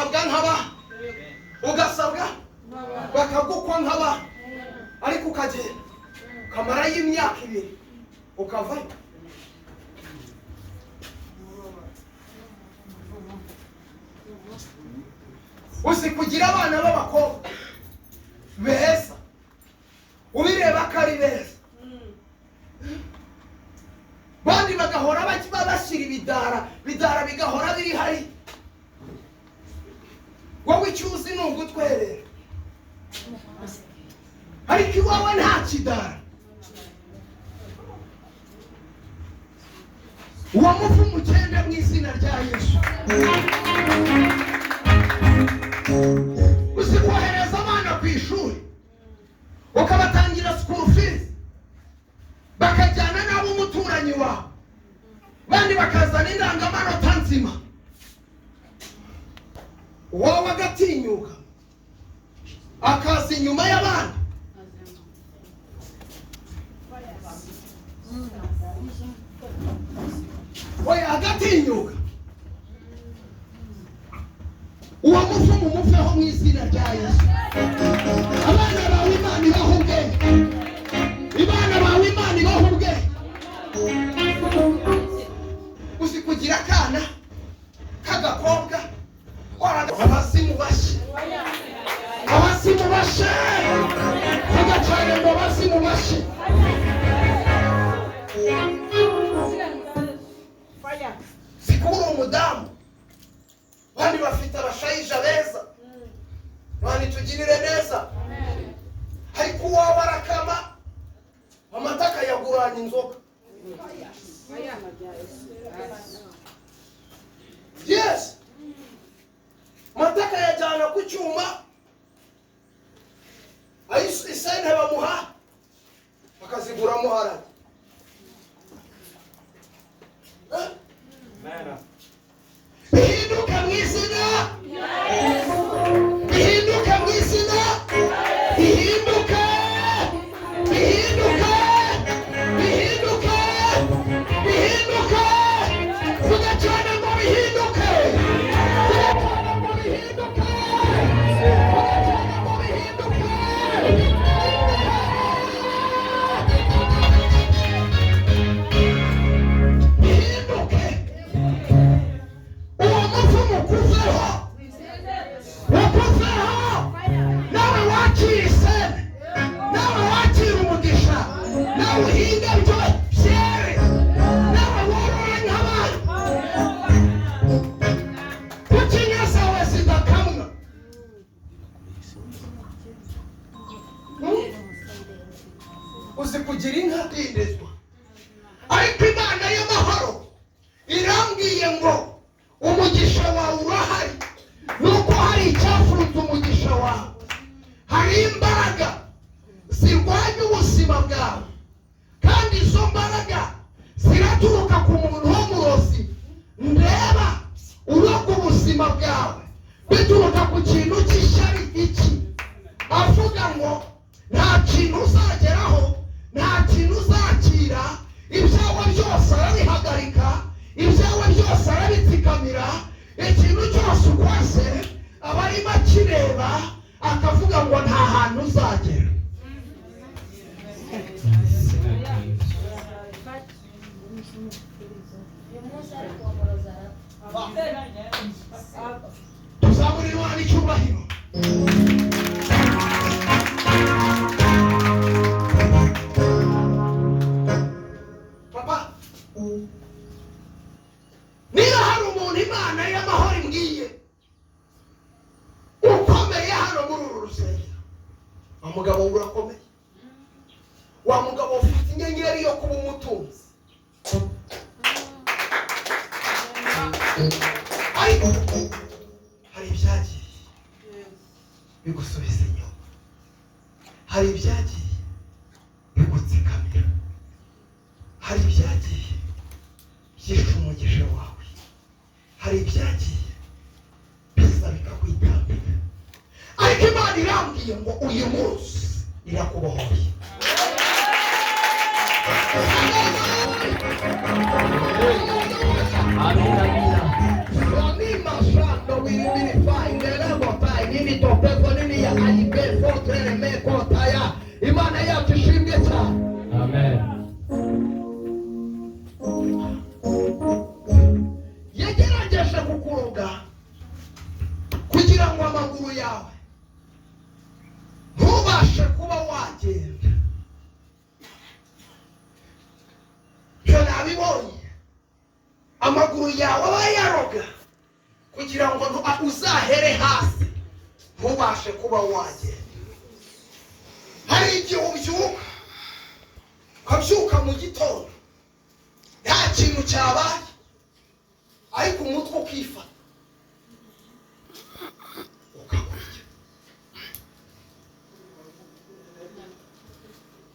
ugasabwa nk'aba, ugasabwa bakagukwa nk'aba, ariko ukagenda kamara y'imyaka 2 ukavayo. Uzi kugira abana b'abakobwa beza ubireba ko ari beza, bandi bagahora bashyira ibidara bigahora biri hari, wowe icyuzi ni ugutwerera, ariko iwawe nta kidara. uwo muvumo ugende mu izina rya Yesu. Uzi kohereza abana ku ishuri ukabatangira school fees, bakajyana nabo umuturanyi wawe, bandi bakazana indangamanota nzima, wowe agatinyuka akaza inyuma y'abandi. Oya agatinyuka, uwo muvumo umuveho mu izina rya Yesu. Abana bawe Imana ibahe ubwenge, abana bawe Imana ibahe ubwenge. Uzi kugira akana k'agakobwa abasimu bashe, abasimu bashe, kagacane ngo abasimu bashe. Sikuru umudamu bandi bafite abashayija beza, bandi tugirire neza, ariko uwawe arakama amataka yaguranye inzoga. Yes, mataka yajyana ku cyuma, isente bamuha bakazigura muharage. Bihinduke mu izina, bihinduke mu izina, bihinduke, bihinduke, bihinduke, bihinduke, vuga cyane ngo bihinduke, vuga cyane ngo bihinduke, vuga cyane ngo bihinduke. Uzi kugira inka ndindezwa, ariko Imana y'amahoro irambwiye ngo umugisha wawe urahari, nuko hari icyafurutse umugisha wawe. Hari imbaraga zirwanya ubuzima bwawe, kandi izo mbaraga ziraturuka ku muntu w'umurozi. Ndeba uroga ubuzima bwawe bituruka ku kintu cy'ishyari iki, avuga ngo nta kintu uzageraho, nta kintu uzakira, ibyawe byose arabihagarika, ibyawe byose arabitsikamira, ikintu cyose ukwase aba arimo akireba akavuga ngo nta hantu uzagera. Tuzamurira Imana icyubahiro. Papa, niba hari umuntu Imana y'amahoro imbwiye ukomeye hano muri uru rusengero, wa mugabo urakomeye, wa mugabo ufite inyenyeri yo kuba umutunzi, ariko hari ibyagiye bigusubiza inyuma, hari ibyagiye bigutsikamira, hari ibyagiye byishe umugisha wawe, hari ibyagiye biza bikakwitambika, ariko Imana irambwiye ngo uyu munsi irakubohoye. Amina. nini topezo nini ya ayibe fotrere meko taya. Imana yacu ishimwe cyane. Amen. Yagerageje kukuroga kugira ngo amaguru yawe ntubashe kuba wagenda. Byo nabibonye, amaguru yawe aba yaroga kugira ngo uzahere hasi ntubashe kuba wagenda. Hari igihe ubyuka ukabyuka mu gitondo nta kintu cyabaye, ariko umutwe ukifata